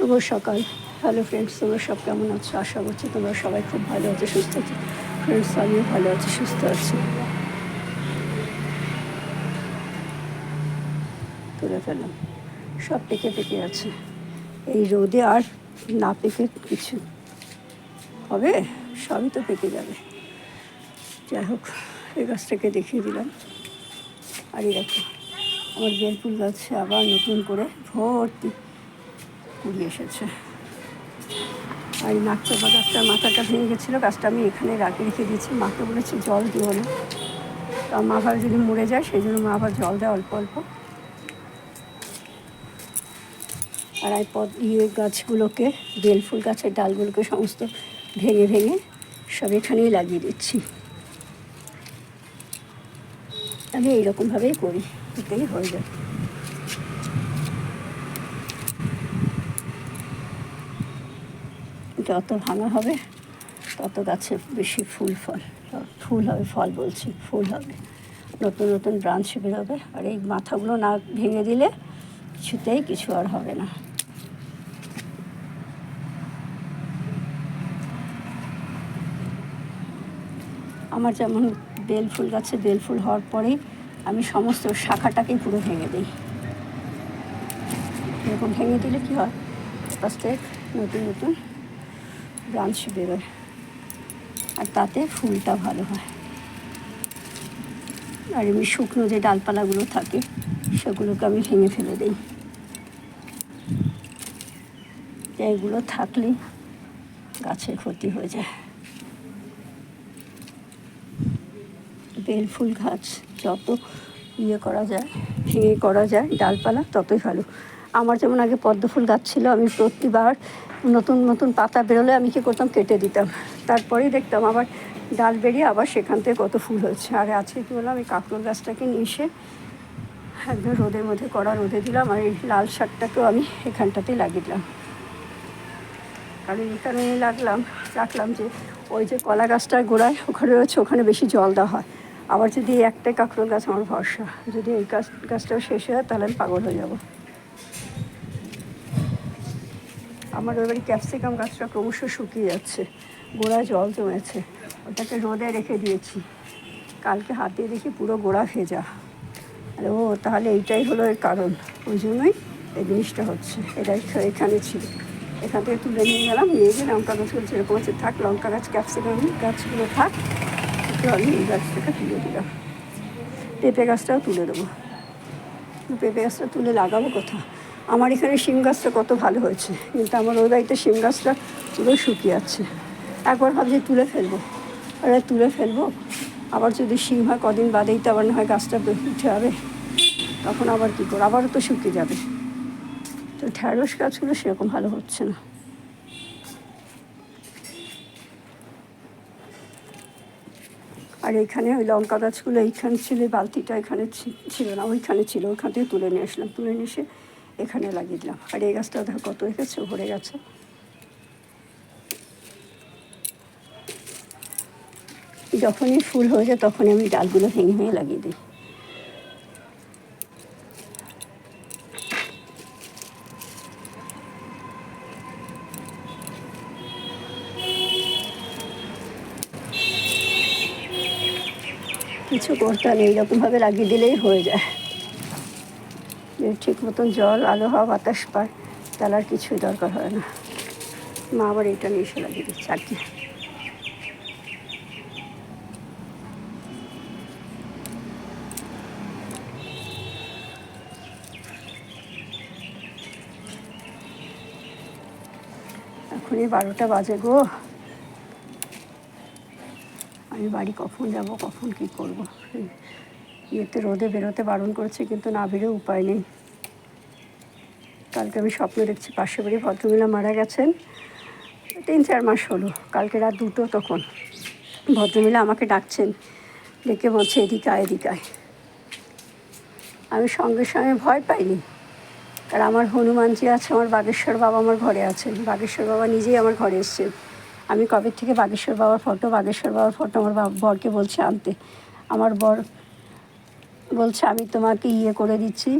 শুভ সকাল। Hello friends, তোমরা সব কেমন আছো? আশা করছি তোমরা সবাই খুব ভালো আছো, সুস্থ আছো। ফ্রেন্ডস, আমিও ভালো আছি, সুস্থ আছি। তুলে ফেললাম, সব পেকে পেকে আছে। এই রোদে আর না পেকে কিছু হবে, সবই তো পেকে যাবে। যাই হোক, এই গাছটাকে দেখিয়ে দিলাম। আর এই দেখো, আমার বেলফুল গাছে আবার নতুন করে ভর্তি কুড়ি এসেছে। আর এই নাকচপা গাছটার মাথাটা ভেঙে গেছিলো, গাছটা আমি এখানে রেখে দিয়েছি। মাকে বলেছি জল দিও না, তা মা আবার যদি মরে যায় সেই জন্য মা আবার জল দেয় অল্প অল্প। আর এই গাছগুলোকে, বেলফুল গাছের ডালগুলোকে সমস্ত ভেঙে ভেঙে সব এখানেই লাগিয়ে দিচ্ছি। আমি এইরকমভাবেই করি, এতেই হয়ে যায়। যত ভাঙা হবে তত গাছে বেশি ফুল হবে, ফল বলছি, ফুল হবে, নতুন নতুন ব্রাঞ্চ বেরোবে। আর এই মাথাগুলো না ভেঙে দিলে কিছুতেই কিছু আর হবে না। আমার যেমন বেলফুল গাছে বেলফুল হওয়ার পরেই আমি সমস্ত শাখাটাকেই পুরো ভেঙে দিই। এরকম ভেঙে দিলে কী হয়, আস্তে নতুন নতুন ব্রাঞ্চ বেরোয়, আর তাতে ফুলটা ভালো হয়। আর এমনি শুকনো যে ডালপালাগুলো থাকে সেগুলোকে আমি ভেঙে ফেলে দিই। এগুলো থাকলেই গাছের ক্ষতি হয়ে যায়। বেলফুল গাছ যত করা যায়, ভেঙে করা যায় ডালপালা, ততই ভালো। আমার যেমন আগে পদ্মফুল গাছ ছিল, আমি প্রতিবার নতুন নতুন পাতা বেরোলে আমি কী করতাম, কেটে দিতাম। তারপরেই দেখতাম আবার ডাল বেরিয়ে আবার সেখান থেকে কত ফুল হচ্ছে। আর আজকে কী বললাম, এই কাঁকরোল গাছটাকে নিয়ে এসে একদম রোদের মধ্যে রোদে দিলাম। আর এই লাল শাকটাকেও আমি এখানটাতেই লাগিয়ে দিলাম। কারণ এখানে রাখলাম যে ওই যে কলা গাছটার গোড়ায় ওখানে রয়েছে, ওখানে বেশি জল দেওয়া হয়। আবার যদি একটাই কাঁকরোল গাছ আমার ভরসা, যদি এই গাছটাও শেষ হয় তাহলে আমি পাগল হয়ে যাব। আমার এবারে ক্যাপসিকাম গাছটা ক্রমশ শুকিয়ে যাচ্ছে, গোড়ায় জল জমেছে। ওটাকে রোদে রেখে দিয়েছি, কালকে হাতে দেখি পুরো গোড়া ভেজা। আরে ও, তাহলে এইটাই হলো এর কারণ, ওই জন্যই এই জিনিসটা হচ্ছে। এখানে ছিল, এখান থেকে তুলে নিয়ে গেলাম, নিয়ে গিয়ে লঙ্কা গাছগুলো যেরকম আছে থাক, লঙ্কা গাছ ক্যাপসিকাম গাছগুলো থাক, একটু আমি এই গাছটাকে তুলে দিলাম। পেঁপে গাছটাও তুলে দেবো। পেঁপে গাছটা তুলে লাগাবো কোথাও? আমার এখানে শিম গাছটা কত ভালো হয়েছে, কিন্তু আমার ওই বাড়িতে শিম গাছটা পুরো শুকিয়ে যাচ্ছে। একবার ভাবছি তুলে ফেলবো, আবার যদি শিম হয় কদিন বাদেই তো আবার না হয় গাছটা উঠে যাবে, তখন আবার কী করবো, আবারও তো শুকিয়ে যাবে। তো ঢ্যাঁড়স গাছগুলো সেরকম ভালো হচ্ছে না। আর এইখানে ওই লঙ্কা গাছগুলো এইখানে ছিল, বালতিটা এখানে ছিল না, ওইখানে ছিল, ওইখান থেকে তুলে নিয়ে আসলাম, তুলে নিয়ে এসে এখানে লাগিয়ে দিলাম। আর এই গাছটা দেখো কত রেখেছে, ভরে গেছে। যখনই ফুল হয়ে যায় তখনই আমি ডালগুলো ভেঙে ভেঙে লাগিয়ে দিই। কিছু করতে হলে এইরকমভাবে লাগিয়ে দিলেই হয়ে যায়। ঠিক মতন জল, আলো, হাওয়া, বাতাস পায়, তাহলে আর কিছুই দরকার হয় না। মা আবার এইটা নিয়ে এসে লাগিয়ে দিচ্ছে। আর কি, এখনই 12টা বাজে গো, আমি বাড়ি কখন যাব, কখন কী করবো? ইয়েতে রোদে বেরোতে বারণ করেছে, কিন্তু না বেরোয় উপায় নেই। কালকে আমি স্বপ্ন দেখছি, পাশের বাড়ি ভদ্রমহিলা মারা গেছেন, 3-4 মাস হলো। কালকে রাত 2টো তখন ভদ্রমহিলা আমাকে ডাকছেন, ডেকে বলছে এদিকে আয়, এদিকে আয়। আমি সঙ্গে সঙ্গে ভয় পাইনি, কারণ আমার হনুমানজি আছে, আমার বাগেশ্বর বাবা আমার ঘরে আছেন। বাগেশ্বর বাবা নিজেই আমার ঘরে এসছেন। আমি কবে থেকে বাগেশ্বর বাবার ফটো আমার বরকে বলছে আনতে। আমার বর বলছে আমি তোমাকে করে দিচ্ছি,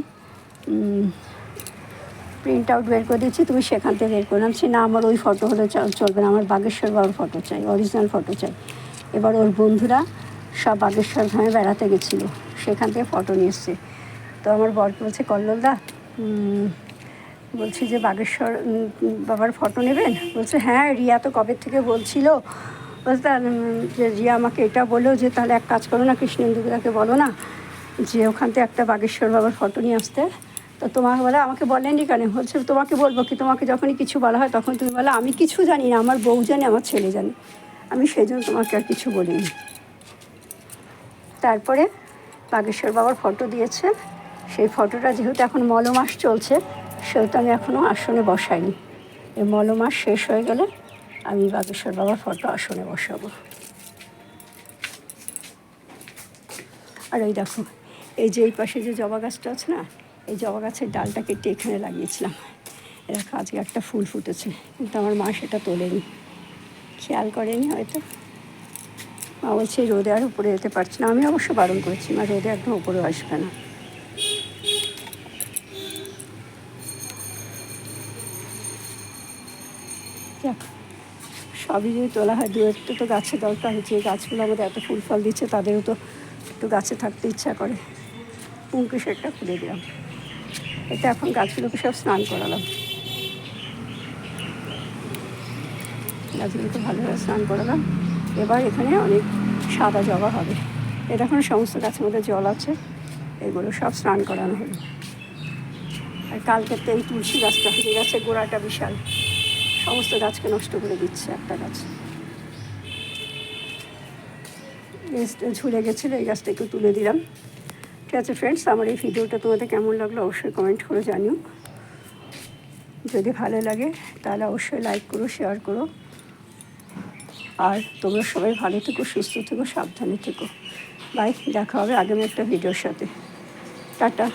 প্রিন্ট আউট বের করে দিচ্ছি, তুমি সেখান থেকে বের করলাম। সে না, আমার ওই ফটো হলে চলবে না, আমার বাগেশ্বর বাবার ফটো চাই, অরিজিনাল ফটো চাই। এবার ওর বন্ধুরা সব বাগেশ্বর ধামে বেড়াতে গেছিলো, সেখান থেকে ফটো নিয়ে এসছে। তো আমার বরকে বলছে, কল্লোলদা বলছি যে বাগেশ্বর বাবার ফটো নেবেন? বলছে হ্যাঁ, রিয়া তো কবে থেকে বলছিল। বলতে যে রিয়া আমাকে এটা বললো যে তাহলে এক কাজ করো না, কৃষ্ণেন্দুদাকে বলো না যে ওখান থেকে একটা বাগেশ্বর বাবার ফটো নিয়ে আসতে। তো তোমাকে বলে, আমাকে বলেননি কেন? বলছে তোমাকে বলবো কি, তোমাকে যখনই কিছু বলা হয় তখন তুমি বলো আমি কিছু জানি না, আমার বউ জানে, আমার ছেলে জানে, আমি সেই জন্য তোমাকে আর কিছু বলিনি। তারপরে বাগেশ্বর বাবার ফটো দিয়েছে। সেই ফটোটা যেহেতু এখন মলমাস চলছে, সেহেতু আমি এখনও আসনে বসাইনি। এই মলমাস শেষ হয়ে গেলে আমি বাগেশ্বর বাবার ফটো আসনে বসাবো। আর ওই দেখো, এই যে এই পাশে যে জবা গাছটা আছে না, এই জবা গাছের ডালটা কেটে এখানে লাগিয়েছিলাম। দেখো আজকে একটা ফুল ফুটেছে, কিন্তু আমার মা সেটা তোলেনি, খেয়াল করেনি হয়তো। মা বলছে রোদে আর উপরে যেতে পারছি না। আমি অবশ্য বারণ করেছি, মা রোদে একদম উপরেও আসবে না। দেখো সবই যদি তোলা হয়, দু একটু তো গাছে দরকার। যে গাছগুলো আমাদের এত ফুল ফল দিচ্ছে তাদেরও তো একটু গাছে থাকতে ইচ্ছা করে। পুঙ্কি সেটটা খুলে দিলাম। এটা এখন গাছগুলোকে সব স্নান করালাম, গাছগুলোকে ভালোভাবে স্নান করালাম। এবার এখানে অনেক সাদা জবা হবে। এটা এখন সমস্ত গাছের মধ্যে জল আছে, এগুলো সব স্নান করানো হলো। আর কালকে তো এই তুলসী গাছটা, যে গাছের গোড়াটা বিশাল, সমস্ত গাছকে নষ্ট করে দিচ্ছে। একটা গাছ ঝুলে গেছিলো, এই গাছটা একটু তুলে দিলাম। ঠিক আছে ফ্রেন্ডস, আমার এই ভিডিওটা তোমাদের কেমন লাগলো অবশ্যই কমেন্ট করে জানিও। যদি ভালো লাগে তাহলে অবশ্যই লাইক করো, শেয়ার করো। আর তোমরা সবাই ভালো থেকো, সুস্থ থেকো, সাবধানে থেকো। বাই, দেখা হবে আগামী একটা ভিডিওর সাথে। টাটা।